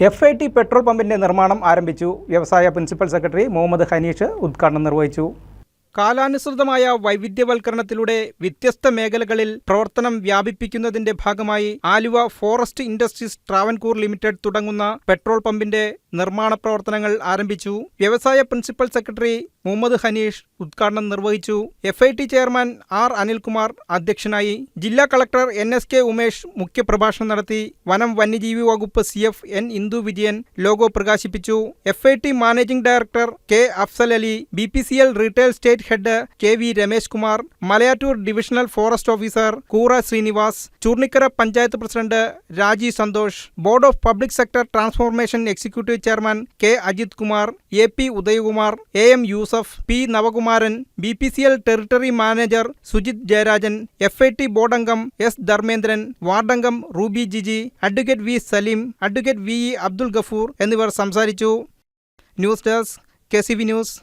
FIT petrol പമ്പിന്റെ നിർമ്മാണം ആരംഭിച്ചു. വ്യവസായ പ്രിൻസിപ്പൽ സെക്രട്ടറി മുഹമ്മദ് ഹനീഷ് ഉദ്ഘാടനം നിർവഹിച്ചു. കാലാനുസൃതമായ വൈവിധ്യവൽക്കരണത്തിലൂടെ വ്യത്യസ്ത മേഖലകളിൽ പ്രവർത്തനം വ്യാപിപ്പിക്കുന്നതിന്റെ ഭാഗമായി Aluva forest industries Travancore limited തുടങ്ങുന്ന പെട്രോൾ പമ്പിന്റെ നിർമ്മാണ പ്രവർത്തനങ്ങൾ ആരംഭിച്ചു. വ്യവസായ പ്രിൻസിപ്പൽ സെക്രട്ടറി മുഹമ്മദ് ഹനീഷ് ഉദ്ഘാടനം നിർവഹിച്ചു. FIT chairman R. അനിൽകുമാർ അധ്യക്ഷനായി. ജില്ലാ കളക്ടർ NSK ഉമേഷ് മുഖ്യപ്രഭാഷണം നടത്തി. വനം വന്യജീവി വകുപ്പ് CF N. Indu Vijayan logo പ്രകാശിപ്പിച്ചു. FIT managing director K. Afsal Ali, BPCL retail state head KV Ramesh Kumar, Malayattoor divisional forest officer Koora Srinivas, Choornikkara panchayat president Raji Santhosh, board of public sector transformation executive chairman K. Ajith Kumar, AP Udayakumar, AM Yusuf, P. Navakumaran, BPCL territory manager Sujith Jayarajan, FIT board അംഗം S. Dharmendran, വാർഡംഗം Ruby Jiji, advocate V. Saleem, advocate VE. Abdul Gafoor എന്നിവർ സംസാരിച്ചു. News desk KCV news.